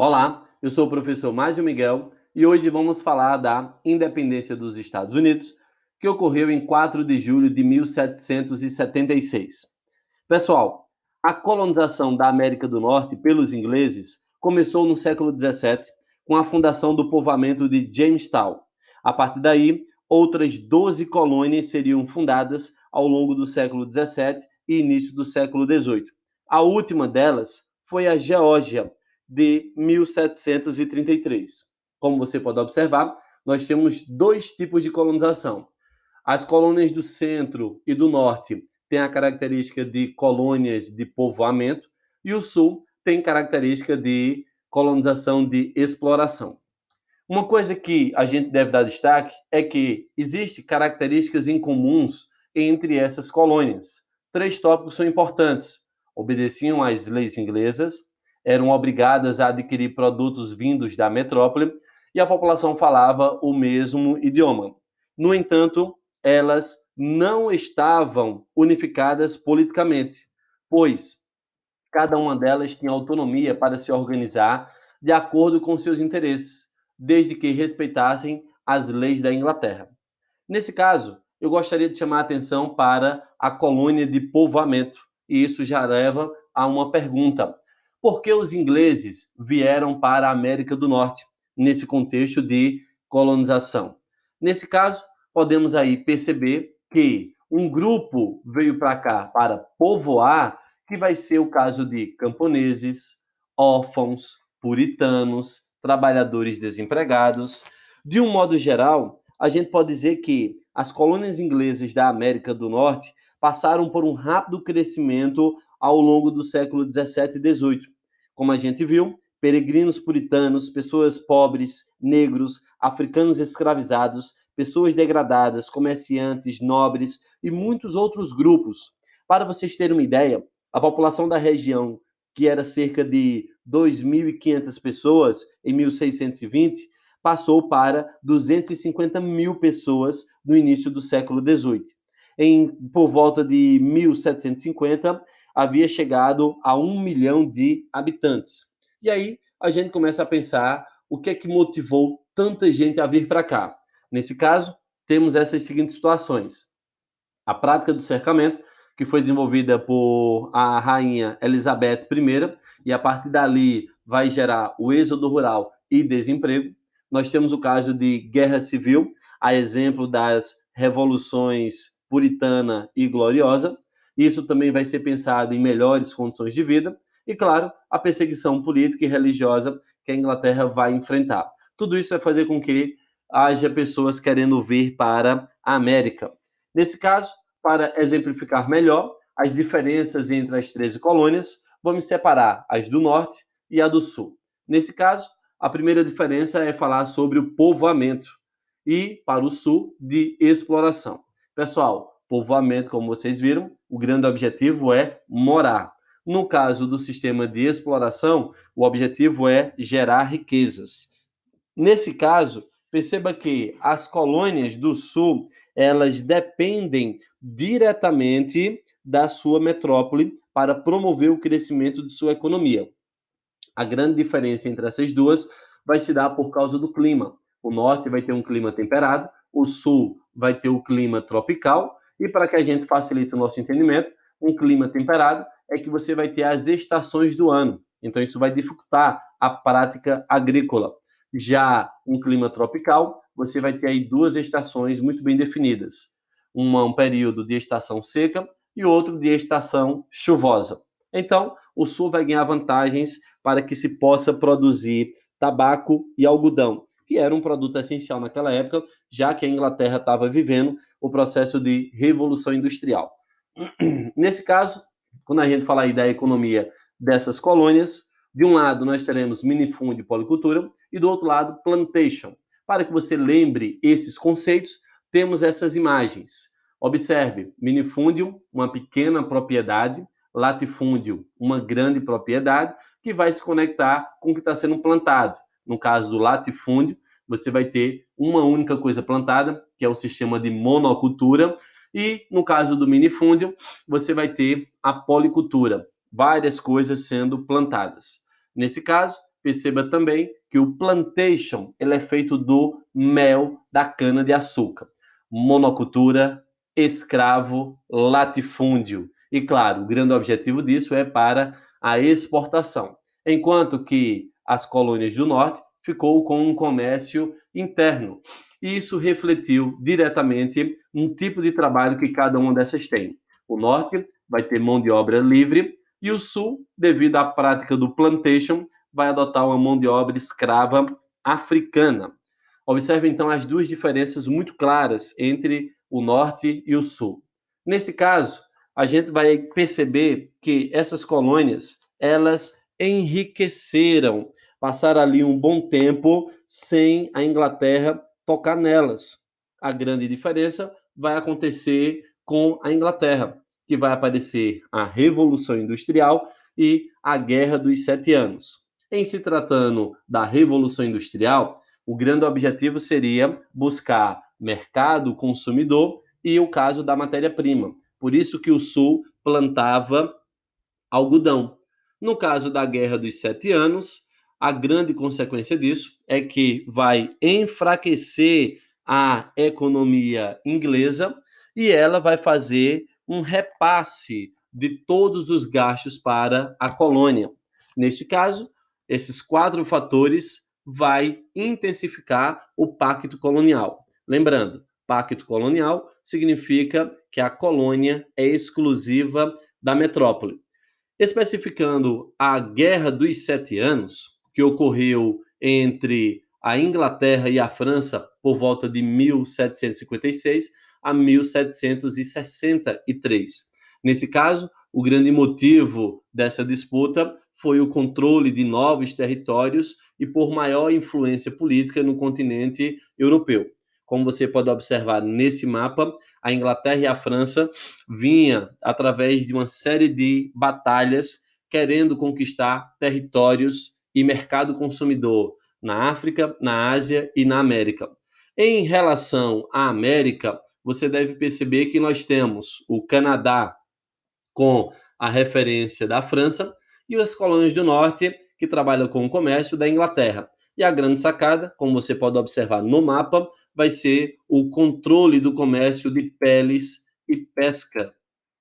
Olá, eu sou o professor Márcio Miguel e hoje vamos falar da independência dos Estados Unidos, que ocorreu em 4 de julho de 1776. Pessoal, a colonização da América do Norte pelos ingleses começou no século XVII, com a fundação do povoamento de Jamestown. A partir daí, outras 12 colônias seriam fundadas ao longo do século XVII e início do século XVIII. A última delas foi a Geórgia, de 1733. Como você pode observar, nós temos dois tipos de colonização. As colônias do centro e do norte têm a característica de colônias de povoamento e o sul tem característica de colonização de exploração. Uma coisa que a gente deve dar destaque é que existem características incomuns entre essas colônias. Três tópicos são importantes: obedeciam às leis inglesas, eram obrigadas a adquirir produtos vindos da metrópole e a população falava o mesmo idioma. No entanto, elas não estavam unificadas politicamente, pois cada uma delas tinha autonomia para se organizar de acordo com seus interesses, desde que respeitassem as leis da Inglaterra. Nesse caso, eu gostaria de chamar a atenção para a colônia de povoamento, e isso já leva a uma pergunta: por que os ingleses vieram para a América do Norte nesse contexto de colonização? Nesse caso, podemos aí perceber que um grupo veio para cá para povoar, que vai ser o caso de camponeses, órfãos, puritanos, trabalhadores desempregados. De um modo geral, a gente pode dizer que as colônias inglesas da América do Norte passaram por um rápido crescimento ao longo do século XVII e XVIII. Como a gente viu, peregrinos puritanos, pessoas pobres, negros, africanos escravizados, pessoas degradadas, comerciantes, nobres e muitos outros grupos. Para vocês terem uma ideia, a população da região, que era cerca de 2.500 pessoas em 1620, passou para 250 mil pessoas no início do século XVIII. Por volta de 1750, havia chegado a 1 milhão de habitantes. E aí a gente começa a pensar o que é que motivou tanta gente a vir para cá. Nesse caso, temos essas seguintes situações: a prática do cercamento, que foi desenvolvida por a rainha Elizabeth I, e a partir dali vai gerar o êxodo rural e desemprego. Nós temos o caso de guerra civil, a exemplo das revoluções puritana e gloriosa. Isso também vai ser pensado em melhores condições de vida. E, claro, a perseguição política e religiosa que a Inglaterra vai enfrentar. Tudo isso vai fazer com que haja pessoas querendo vir para a América. Nesse caso, para exemplificar melhor as diferenças entre as 13 colônias, vamos separar as do norte e a do sul. Nesse caso, a primeira diferença é falar sobre o povoamento e, para o sul, de exploração. Pessoal, povoamento, como vocês viram, o grande objetivo é morar. No caso do sistema de exploração, o objetivo é gerar riquezas. Nesse caso, perceba que as colônias do sul, elas dependem diretamente da sua metrópole para promover o crescimento de sua economia. A grande diferença entre essas duas vai se dar por causa do clima. O norte vai ter um clima temperado, o sul vai ter o clima tropical, e para que a gente facilite o nosso entendimento, um clima temperado é que você vai ter as estações do ano. Então, isso vai dificultar a prática agrícola. Já um clima tropical, você vai ter aí duas estações muito bem definidas. Um período de estação seca e outro de estação chuvosa. Então, o sul vai ganhar vantagens para que se possa produzir tabaco e algodão, que era um produto essencial naquela época, já que a Inglaterra estava vivendo o processo de revolução industrial. Nesse caso, quando a gente fala aí da economia dessas colônias, de um lado nós teremos minifúndio e policultura e do outro lado plantation. Para que você lembre esses conceitos, temos essas imagens. Observe: minifúndio, uma pequena propriedade; latifúndio, uma grande propriedade que vai se conectar com o que está sendo plantado. No caso do latifúndio, você vai ter uma única coisa plantada, que é o sistema de monocultura, e no caso do minifúndio, você vai ter a policultura, várias coisas sendo plantadas. Nesse caso, perceba também que o plantation ele é feito do mel da cana-de-açúcar. Monocultura, escravo, latifúndio. E, claro, o grande objetivo disso é para a exportação. Enquanto que as colônias do norte ficou com um comércio interno. E isso refletiu diretamente no tipo de trabalho que cada uma dessas tem. O norte vai ter mão de obra livre e o sul, devido à prática do plantation, vai adotar uma mão de obra escrava africana. Observe então as duas diferenças muito claras entre o norte e o sul. Nesse caso, a gente vai perceber que essas colônias, elas enriqueceram, passaram ali um bom tempo sem a Inglaterra tocar nelas. A grande diferença vai acontecer com a Inglaterra, que vai aparecer a Revolução Industrial e a Guerra dos Sete Anos. Em se tratando da Revolução Industrial, o grande objetivo seria buscar mercado consumidor e o caso da matéria-prima. Por isso que o Sul plantava algodão. No caso da Guerra dos Sete Anos, a grande consequência disso é que vai enfraquecer a economia inglesa e ela vai fazer um repasse de todos os gastos para a colônia. Neste caso, esses quatro fatores vai intensificar o pacto colonial. Lembrando, pacto colonial significa que a colônia é exclusiva da metrópole. Especificando a Guerra dos Sete Anos, que ocorreu entre a Inglaterra e a França por volta de 1756 a 1763. Nesse caso, o grande motivo dessa disputa foi o controle de novos territórios e por maior influência política no continente europeu. Como você pode observar nesse mapa, a Inglaterra e a França vinha através de uma série de batalhas querendo conquistar territórios e mercado consumidor na África, na Ásia e na América. Em relação à América, você deve perceber que nós temos o Canadá com a referência da França e as colônias do norte que trabalham com o comércio da Inglaterra. E a grande sacada, como você pode observar no mapa, vai ser o controle do comércio de peles e pesca.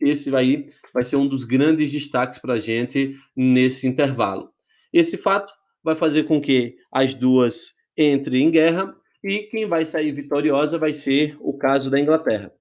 Esse aí vai ser um dos grandes destaques para a gente nesse intervalo. Esse fato vai fazer com que as duas entrem em guerra e quem vai sair vitoriosa vai ser o caso da Inglaterra.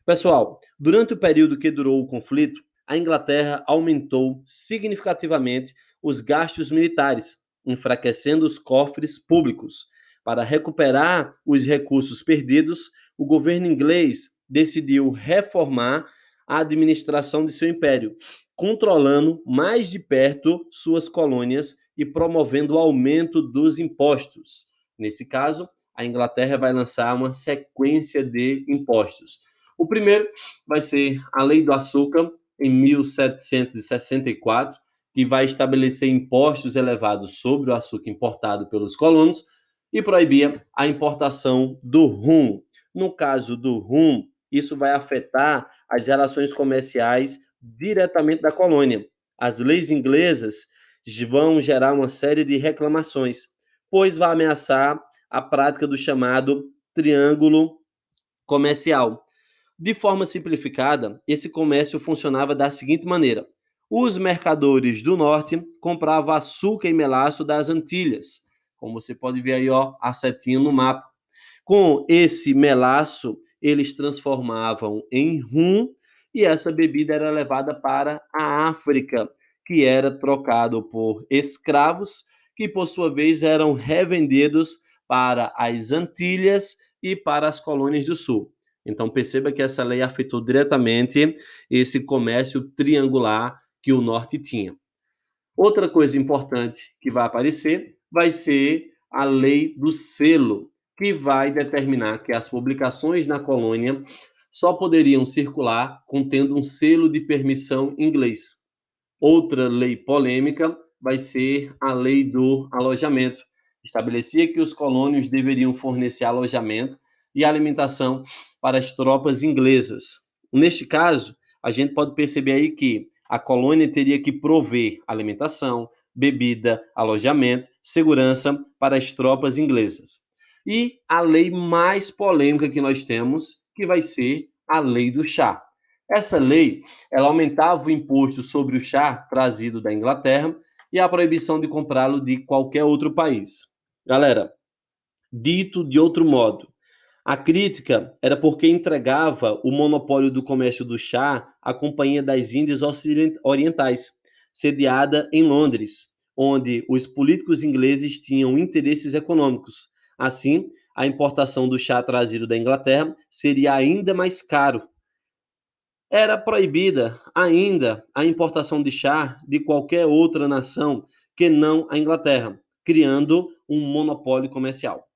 Pessoal, durante o período que durou o conflito, a Inglaterra aumentou significativamente os gastos militares, enfraquecendo os cofres públicos. Para recuperar os recursos perdidos, o governo inglês decidiu reformar a administração de seu império, controlando mais de perto suas colônias e promovendo o aumento dos impostos. Nesse caso, a Inglaterra vai lançar uma sequência de impostos. O primeiro vai ser a Lei do Açúcar, em 1764, que vai estabelecer impostos elevados sobre o açúcar importado pelos colonos e proibia a importação do rum. No caso do rum, isso vai afetar as relações comerciais diretamente da colônia. As leis inglesas vão gerar uma série de reclamações, pois vai ameaçar a prática do chamado triângulo comercial. De forma simplificada, esse comércio funcionava da seguinte maneira: os mercadores do norte compravam açúcar e melaço das Antilhas, como você pode ver aí, ó, a setinha no mapa. Com esse melaço, eles transformavam em rum e essa bebida era levada para a África, que era trocado por escravos, que por sua vez eram revendidos para as Antilhas e para as colônias do sul. Então perceba que essa lei afetou diretamente esse comércio triangular que o norte tinha. Outra coisa importante que vai aparecer vai ser a lei do selo, que vai determinar que as publicações na colônia só poderiam circular contendo um selo de permissão inglês. Outra lei polêmica vai ser a lei do alojamento. Estabelecia que os colônios deveriam fornecer alojamento e alimentação para as tropas inglesas. Neste caso, a gente pode perceber aí que a colônia teria que prover alimentação, bebida, alojamento segurança para as tropas inglesas. E a lei mais polêmica que nós temos, que vai ser a lei do chá. Essa lei, ela aumentava o imposto sobre o chá trazido da Inglaterra e a proibição de comprá-lo de qualquer outro país. Galera, dito de outro modo, a crítica era porque entregava o monopólio do comércio do chá à Companhia das Índias Orientais, sediada em Londres, onde os políticos ingleses tinham interesses econômicos. Assim, a importação do chá trazido da Inglaterra seria ainda mais caro. Era proibida ainda a importação de chá de qualquer outra nação que não a Inglaterra, criando um monopólio comercial.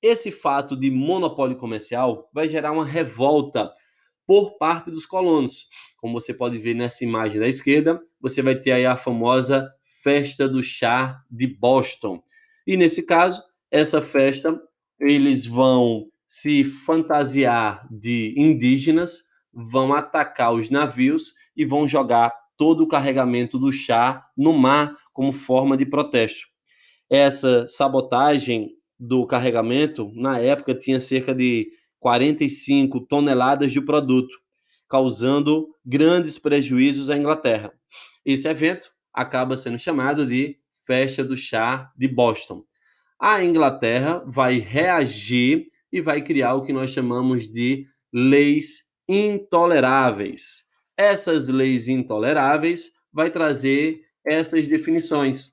Esse fato de monopólio comercial vai gerar uma revolta por parte dos colonos. Como você pode ver nessa imagem da esquerda, você vai ter aí a famosa Festa do Chá de Boston. E nesse caso, essa festa, eles vão se fantasiar de indígenas, vão atacar os navios e vão jogar todo o carregamento do chá no mar como forma de protesto. Essa sabotagem do carregamento, na época, tinha cerca de 45 toneladas de produto, causando grandes prejuízos à Inglaterra. Esse evento acaba sendo chamado de Festa do Chá de Boston. A Inglaterra vai reagir e vai criar o que nós chamamos de leis intoleráveis. Essas leis intoleráveis vai trazer essas definições: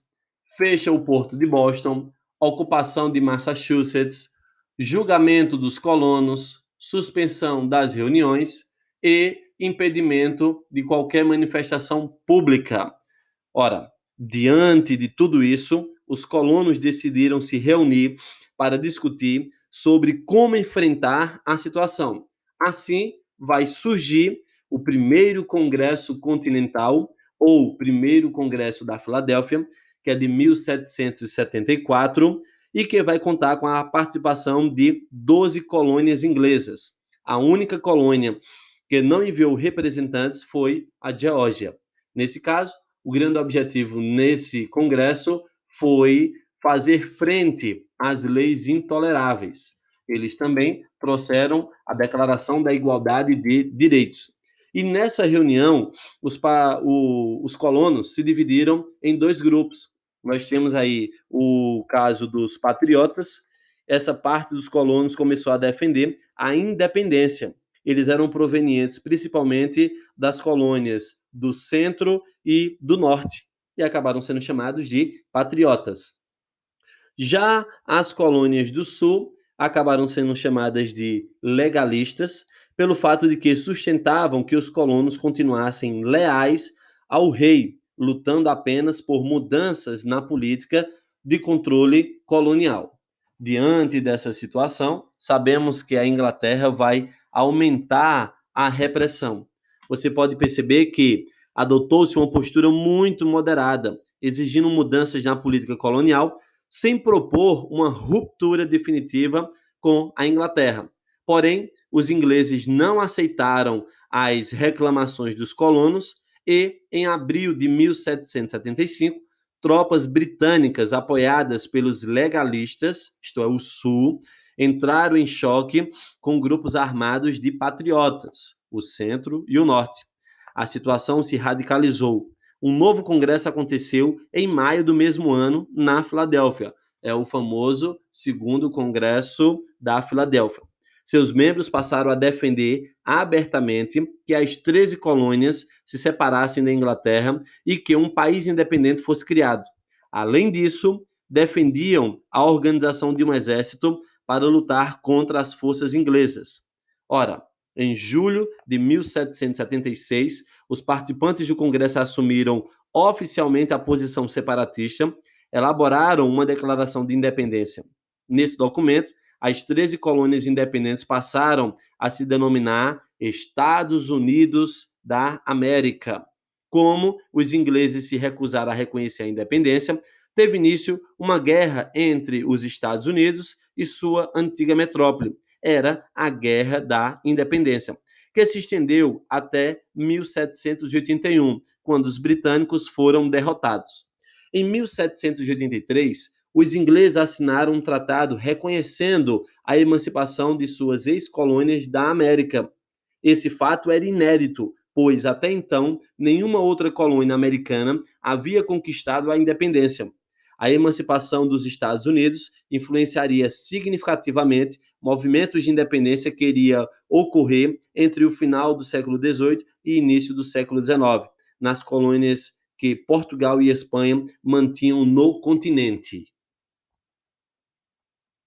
fecha o porto de Boston, ocupação de Massachusetts, julgamento dos colonos, suspensão das reuniões e impedimento de qualquer manifestação pública. Ora, diante de tudo isso, os colonos decidiram se reunir para discutir sobre como enfrentar a situação. Assim, vai surgir o primeiro Congresso Continental, ou primeiro Congresso da Filadélfia, que é de 1774, e que vai contar com a participação de 12 colônias inglesas. A única colônia que não enviou representantes foi a Geórgia. Nesse caso, o grande objetivo nesse congresso foi fazer frente às leis intoleráveis. Eles também trouxeram a Declaração da Igualdade de Direitos. E nessa reunião, os colonos se dividiram em dois grupos. Nós temos aí o caso dos patriotas. Essa parte dos colonos começou a defender a independência. Eles eram provenientes principalmente das colônias do centro e do norte, e acabaram sendo chamados de patriotas. Já as colônias do sul acabaram sendo chamadas de legalistas, pelo fato de que sustentavam que os colonos continuassem leais ao rei, lutando apenas por mudanças na política de controle colonial. Diante dessa situação, sabemos que a Inglaterra vai aumentar a repressão. Você pode perceber que adotou-se uma postura muito moderada, exigindo mudanças na política colonial, sem propor uma ruptura definitiva com a Inglaterra. Porém, os ingleses não aceitaram as reclamações dos colonos e, em abril de 1775, tropas britânicas apoiadas pelos legalistas, isto é, o Sul, entraram em choque com grupos armados de patriotas, o Centro e o Norte. A situação se radicalizou. Um novo congresso aconteceu em maio do mesmo ano na Filadélfia. É o famoso Segundo Congresso da Filadélfia. Seus membros passaram a defender abertamente que as 13 colônias se separassem da Inglaterra e que um país independente fosse criado. Além disso, defendiam a organização de um exército para lutar contra as forças inglesas. Ora, em julho de 1776, os participantes do Congresso assumiram oficialmente a posição separatista, elaboraram uma declaração de independência. Nesse documento, as 13 colônias independentes passaram a se denominar Estados Unidos da América. Como os ingleses se recusaram a reconhecer a independência, teve início uma guerra entre os Estados Unidos e sua antiga metrópole. Era a Guerra da Independência, que se estendeu até 1781, quando os britânicos foram derrotados. Em 1783, os ingleses assinaram um tratado reconhecendo a emancipação de suas ex-colônias da América. Esse fato era inédito, pois até então nenhuma outra colônia americana havia conquistado a independência. A emancipação dos Estados Unidos influenciaria significativamente movimentos de independência que iria ocorrer entre o final do século XVIII e início do século XIX, nas colônias que Portugal e Espanha mantinham no continente.